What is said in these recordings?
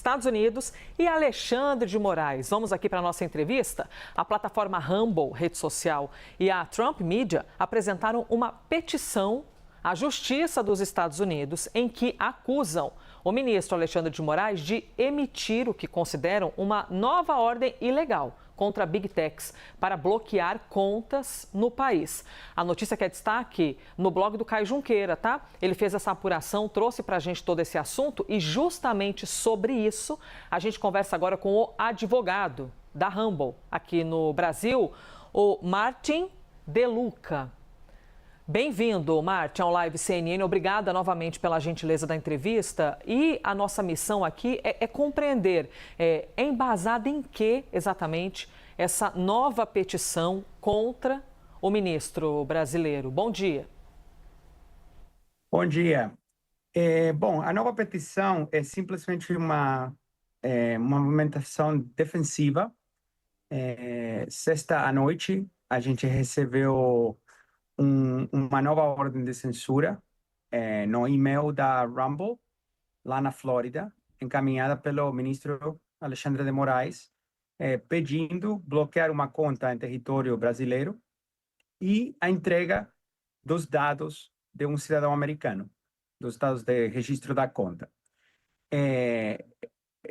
Estados Unidos e Alexandre de Moraes. Vamos aqui para a nossa entrevista. A plataforma Rumble, rede social, e a Trump Media apresentaram uma petição à Justiça dos Estados Unidos em que acusam o ministro Alexandre de Moraes de emitir o que consideram uma nova ordem ilegal contra Big Techs para bloquear contas no país. A notícia que é destaque no blog do Caio Junqueira, tá? Ele fez essa apuração, trouxe para a gente todo esse assunto e justamente sobre isso a gente conversa agora com o advogado da Rumble aqui no Brasil, o Martin De Luca. Bem-vindo, Martin, ao Live CNN. Obrigada novamente pela gentileza da entrevista. E a nossa missão aqui é compreender, é embasada em que exatamente essa nova petição contra o ministro brasileiro. Bom dia. Bom dia. Bom, a nova petição é simplesmente uma movimentação defensiva. Sexta à noite, a gente recebeu uma nova ordem de censura no e-mail da Rumble, lá na Flórida, encaminhada pelo ministro Alexandre de Moraes, pedindo bloquear uma conta em território brasileiro e a entrega dos dados de um cidadão americano, dos dados de registro da conta.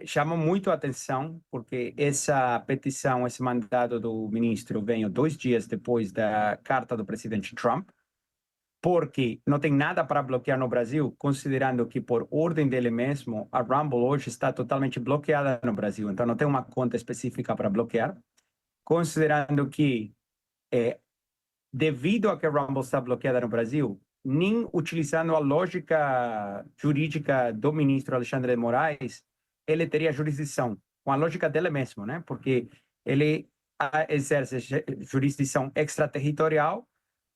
Chama muito a atenção, porque essa petição, esse mandado do ministro veio 2 dias depois da carta do presidente Trump, porque não tem nada para bloquear no Brasil, considerando que, por ordem dele mesmo, a Rumble hoje está totalmente bloqueada no Brasil, então não tem uma conta específica para bloquear, considerando que, devido a que a Rumble está bloqueada no Brasil, nem utilizando a lógica jurídica do ministro Alexandre de Moraes, ele teria jurisdição, com a lógica dele mesmo, né? Porque ele exerce jurisdição extraterritorial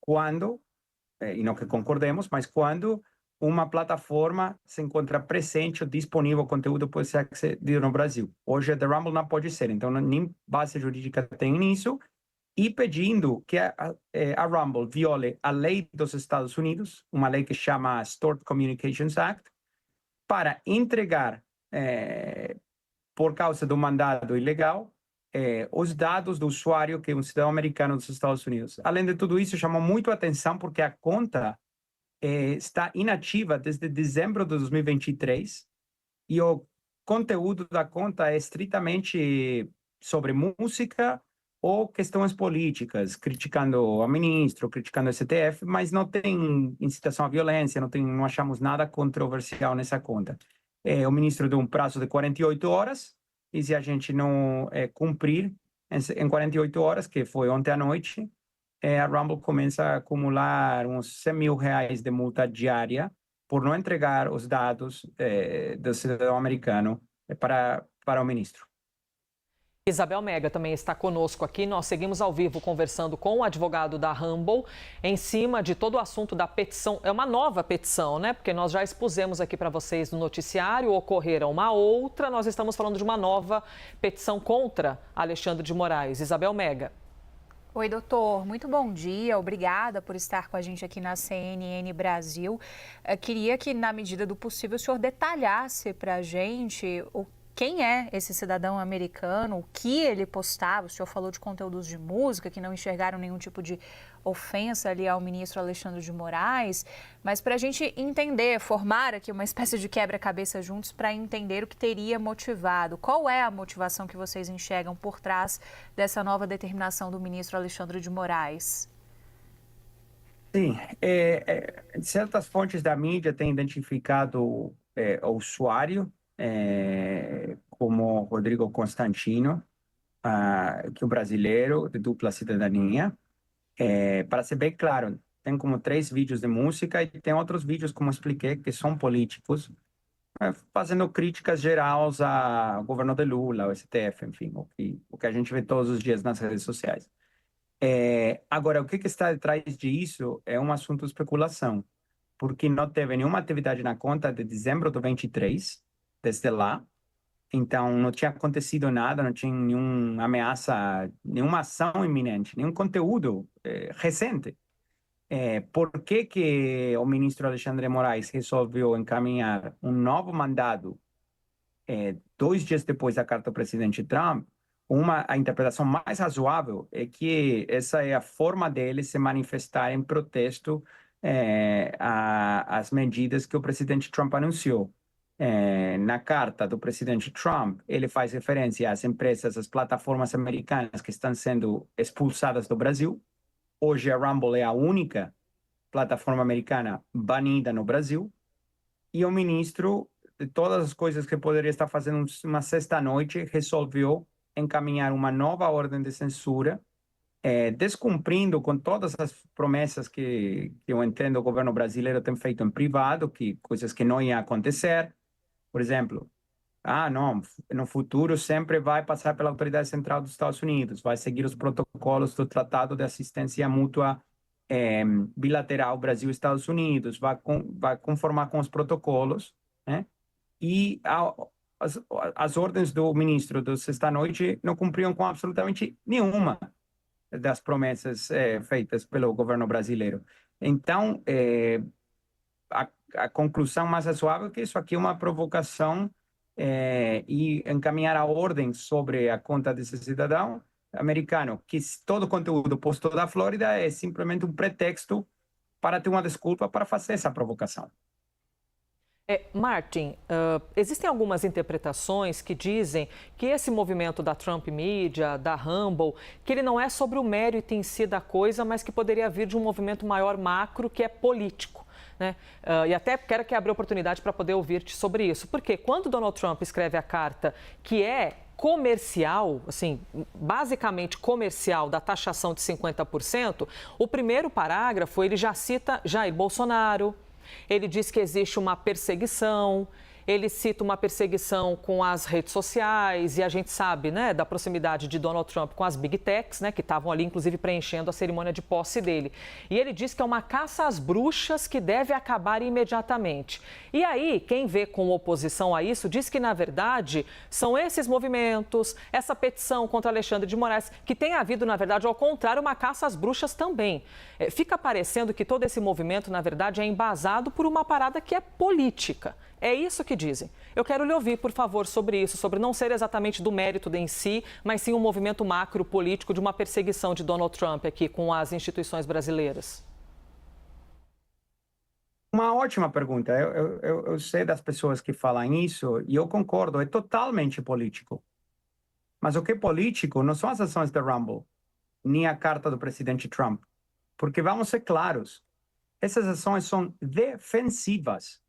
quando, e não que concordemos, mas quando uma plataforma se encontra presente ou disponível, o conteúdo pode ser acedido no Brasil. Hoje, a The Rumble não pode ser, então nem base jurídica tem nisso, e pedindo que a Rumble viole a lei dos Estados Unidos, uma lei que chama Stored Communications Act, para entregar, por causa do mandado ilegal, os dados do usuário que é um cidadão americano dos Estados Unidos. Além de tudo isso, chamou muito a atenção porque a conta está inativa desde dezembro de 2023 e o conteúdo da conta é estritamente sobre música ou questões políticas, criticando o ministro, criticando o STF, mas não tem incitação à violência, não achamos nada controversial nessa conta. O ministro deu um prazo de 48 horas, e se a gente não cumprir em 48 horas, que foi ontem à noite, a Rumble começa a acumular uns R$100 mil de multa diária por não entregar os dados do cidadão americano para o ministro. Isabel Mega também está conosco aqui. Nós seguimos ao vivo conversando com o advogado da Rumble em cima de todo o assunto da petição. É uma nova petição, né? Porque nós já expusemos aqui para vocês no noticiário, ocorreram uma outra. Nós estamos falando de uma nova petição contra Alexandre de Moraes. Isabel Mega. Oi, doutor. Muito bom dia. Obrigada por estar com a gente aqui na CNN Brasil. Queria que, na medida do possível, o senhor detalhasse para a gente quem é esse cidadão americano, o que ele postava. O senhor falou de conteúdos de música que não enxergaram nenhum tipo de ofensa ali ao ministro Alexandre de Moraes, mas para a gente entender, formar aqui uma espécie de quebra-cabeça juntos para entender o que teria motivado. Qual é a motivação que vocês enxergam por trás dessa nova determinação do ministro Alexandre de Moraes? Sim, certas fontes da mídia têm identificado o usuário como Rodrigo Constantino, que é um brasileiro de dupla cidadania. Para ser bem claro, tem como 3 vídeos de música e tem outros vídeos, como eu expliquei, que são políticos, fazendo críticas gerais ao governo de Lula, ao STF, enfim, o que a gente vê todos os dias nas redes sociais. Agora, o que está atrás disso é um assunto de especulação, porque não teve nenhuma atividade na conta de dezembro de 23, desde lá. Então, não tinha acontecido nada, não tinha nenhuma ameaça, nenhuma ação iminente, nenhum conteúdo recente. Por que o ministro Alexandre de Moraes resolveu encaminhar um novo mandado 2 dias depois da carta do presidente Trump, a interpretação mais razoável é que essa é a forma dele se manifestar em protesto às medidas que o presidente Trump anunciou. Na carta do presidente Trump, ele faz referência às empresas, às plataformas americanas que estão sendo expulsadas do Brasil. Hoje a Rumble é a única plataforma americana banida no Brasil. E o ministro, de todas as coisas que poderia estar fazendo uma sexta-noite, resolveu encaminhar uma nova ordem de censura, descumprindo com todas as promessas que eu entendo o governo brasileiro tem feito em privado, que coisas que não iam acontecer. Por exemplo, não, no futuro sempre vai passar pela Autoridade Central dos Estados Unidos, vai seguir os protocolos do Tratado de Assistência Mútua bilateral Brasil-Estados Unidos, vai conformar com os protocolos, né? E as ordens do ministro do sexta-noite não cumpriam com absolutamente nenhuma das promessas feitas pelo governo brasileiro. Então, a conclusão mais razoável é que isso aqui é uma provocação e encaminhar a ordem sobre a conta desse cidadão americano, que todo o conteúdo posto da Flórida é simplesmente um pretexto para ter uma desculpa para fazer essa provocação. Martin, existem algumas interpretações que dizem que esse movimento da Trump Media, da Rumble, que ele não é sobre o mérito em si da coisa, mas que poderia vir de um movimento maior macro que é político, né? E até quero que abra oportunidade para poder ouvir-te sobre isso. Porque quando Donald Trump escreve a carta que é comercial, assim, basicamente comercial, da taxação de 50%, o primeiro parágrafo ele já cita Jair Bolsonaro. Ele diz que existe uma perseguição, ele cita uma perseguição com as redes sociais e a gente sabe, né, da proximidade de Donald Trump com as Big Techs, né, que estavam ali, inclusive, preenchendo a cerimônia de posse dele. E ele diz que é uma caça às bruxas que deve acabar imediatamente. E aí, quem vê com oposição a isso, diz que, na verdade, são esses movimentos, essa petição contra Alexandre de Moraes, que tem havido, na verdade, ao contrário, uma caça às bruxas também. Fica parecendo que todo esse movimento, na verdade, é embasado por uma parada que é política. É isso que dizem. Eu quero lhe ouvir, por favor, sobre isso, sobre não ser exatamente do mérito em si, mas sim um movimento macro político de uma perseguição de Donald Trump aqui com as instituições brasileiras. Uma ótima pergunta. Eu sei das pessoas que falam isso e eu concordo, é totalmente político. Mas o que é político não são as ações da Rumble, nem a carta do presidente Trump. Porque vamos ser claros, essas ações são defensivas.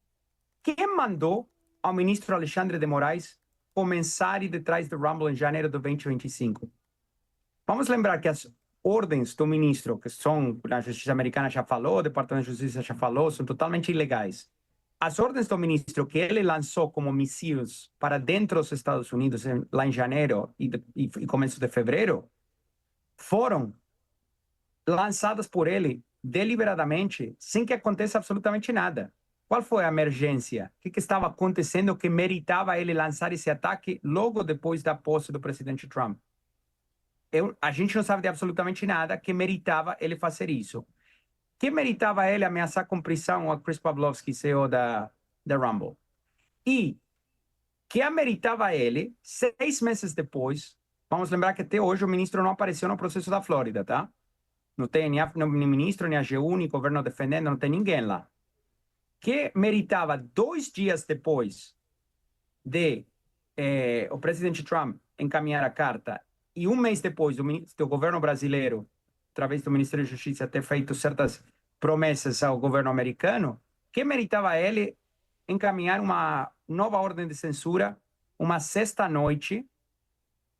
Quem mandou ao ministro Alexandre de Moraes começar a ir detrás do Rumble em janeiro de 2025? Vamos lembrar que as ordens do ministro, que são, a Justiça Americana já falou, o Departamento de Justiça já falou, são totalmente ilegais. As ordens do ministro que ele lançou como mísseis para dentro dos Estados Unidos lá em janeiro e começo de fevereiro, foram lançadas por ele deliberadamente, sem que aconteça absolutamente nada. Qual foi a emergência? O que estava acontecendo que meritava ele lançar esse ataque logo depois da posse do presidente Trump? A gente não sabe de absolutamente nada que meritava ele fazer isso. Que meritava ele ameaçar com prisão a Chris Pavlovski, CEO da Rumble? E que ameritava ele, 6 meses depois, vamos lembrar que até hoje o ministro não apareceu no processo da Flórida, tá? Não tem nem ministro, nem AGU, nem governo defendendo, não tem ninguém lá. Que meritava 2 dias depois de o presidente Trump encaminhar a carta e 1 mês depois do governo brasileiro, através do Ministério da Justiça, ter feito certas promessas ao governo americano, que meritava ele encaminhar uma nova ordem de censura, uma sexta-noite,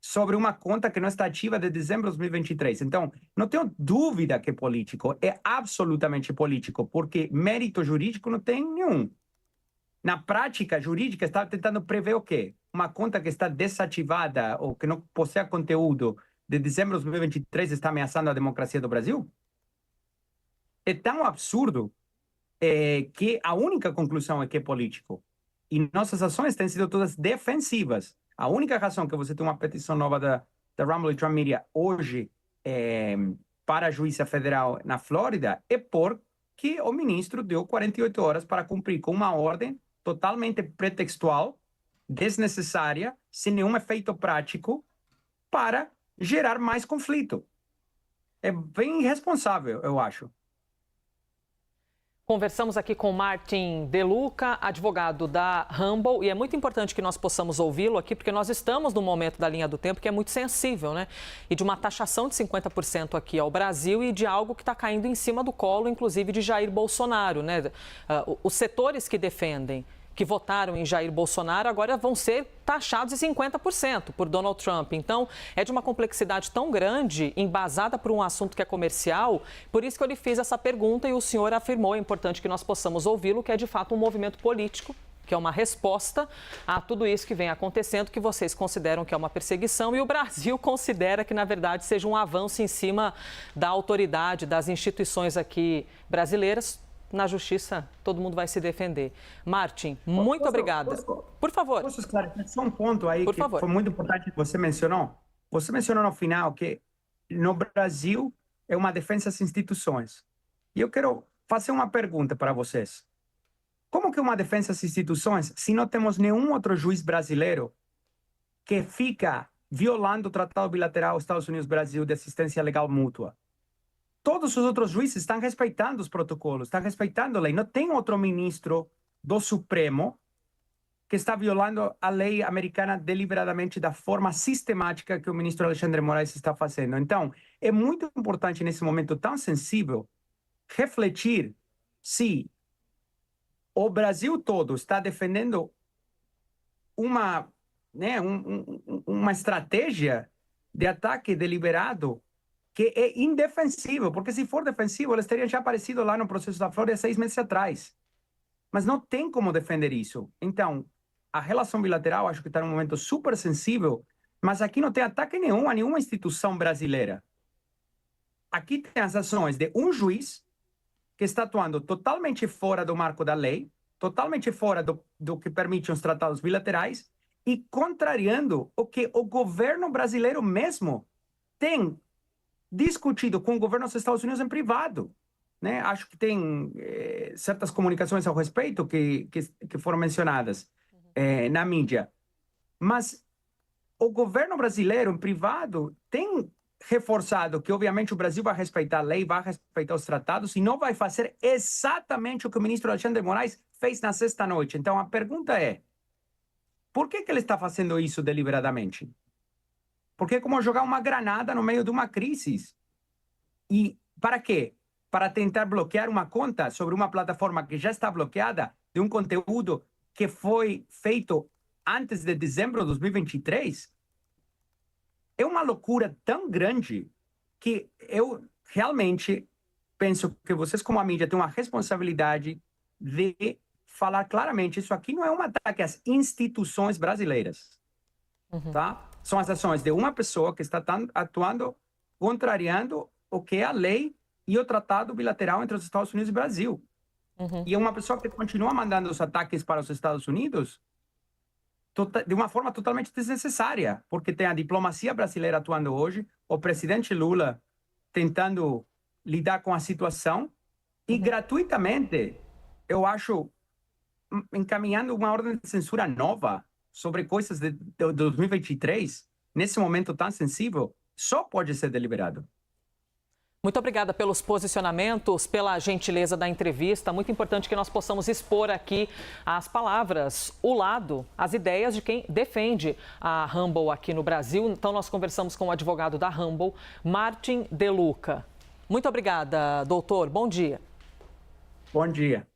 sobre uma conta que não está ativa de dezembro de 2023. Então, não tenho dúvida que é político, é absolutamente político, porque mérito jurídico não tem nenhum. Na prática jurídica, está tentando prever o quê? Uma conta que está desativada ou que não possui conteúdo de dezembro de 2023 está ameaçando a democracia do Brasil? É tão absurdo que a única conclusão é que é político. E nossas ações têm sido todas defensivas. A única razão que você tem uma petição nova da Rumble e Trump Media hoje para a Juíza Federal na Flórida é porque o ministro deu 48 horas para cumprir com uma ordem totalmente pretextual desnecessária, sem nenhum efeito prático, para gerar mais conflito. É bem irresponsável, eu acho. Conversamos aqui com Martin De Luca, advogado da Rumble, e é muito importante que nós possamos ouvi-lo aqui, porque nós estamos num momento da linha do tempo que é muito sensível, né? E de uma taxação de 50% aqui ao Brasil e de algo que está caindo em cima do colo, inclusive de Jair Bolsonaro, né? Os setores que defendem, que votaram em Jair Bolsonaro, agora vão ser taxados em 50% por Donald Trump. Então, é de uma complexidade tão grande, embasada por um assunto que é comercial, por isso que eu lhe fiz essa pergunta e o senhor afirmou, é importante que nós possamos ouvi-lo, que é de fato um movimento político, que é uma resposta a tudo isso que vem acontecendo, que vocês consideram que é uma perseguição e o Brasil considera que, na verdade, seja um avanço em cima da autoridade, das instituições aqui brasileiras. Na justiça, todo mundo vai se defender. Martin, muito obrigada. Por favor. Posso esclarecer só um ponto aí que foi muito importante que você mencionou? Você mencionou no final que no Brasil é uma defesa às instituições. E eu quero fazer uma pergunta para vocês. Como que uma defesa às instituições se não temos nenhum outro juiz brasileiro que fica violando o Tratado Bilateral Estados Unidos-Brasil de assistência legal mútua? Todos os outros juízes estão respeitando os protocolos, estão respeitando a lei. Não tem outro ministro do Supremo que está violando a lei americana deliberadamente da forma sistemática que o ministro Alexandre de Moraes está fazendo. Então, é muito importante nesse momento tão sensível refletir se o Brasil todo está defendendo uma estratégia de ataque deliberado que é indefensível, porque se for defensivo, eles teriam já aparecido lá no processo da Flórida 6 meses atrás. Mas não tem como defender isso. Então, a relação bilateral acho que está num momento super sensível, mas aqui não tem ataque nenhum a nenhuma instituição brasileira. Aqui tem as ações de um juiz que está atuando totalmente fora do marco da lei, totalmente fora do que permitem os tratados bilaterais e contrariando o que o governo brasileiro mesmo tem discutido com o governo dos Estados Unidos em privado, né? Acho que tem certas comunicações ao respeito que foram mencionadas na mídia. Mas o governo brasileiro em privado tem reforçado que, obviamente, o Brasil vai respeitar a lei, vai respeitar os tratados e não vai fazer exatamente o que o ministro Alexandre de Moraes fez na sexta-noite. Então, a pergunta é, por que ele está fazendo isso deliberadamente? Porque é como jogar uma granada no meio de uma crise. E para quê? Para tentar bloquear uma conta sobre uma plataforma que já está bloqueada de um conteúdo que foi feito antes de dezembro de 2023? É uma loucura tão grande que eu realmente penso que vocês, como a mídia, têm uma responsabilidade de falar claramente, isso aqui não é um ataque às instituições brasileiras. Tá? São as ações de uma pessoa que está atuando, contrariando o que é a lei e o tratado bilateral entre os Estados Unidos e o Brasil. E é uma pessoa que continua mandando os ataques para os Estados Unidos de uma forma totalmente desnecessária, porque tem a diplomacia brasileira atuando hoje, o presidente Lula tentando lidar com a situação e gratuitamente, eu acho, encaminhando uma ordem de censura nova sobre coisas de 2023, nesse momento tão sensível, só pode ser deliberado. Muito obrigada pelos posicionamentos, pela gentileza da entrevista. Muito importante que nós possamos expor aqui as palavras, o lado, as ideias de quem defende a Rumble aqui no Brasil. Então, nós conversamos com o advogado da Rumble, Martin De Luca. Muito obrigada, doutor. Bom dia. Bom dia.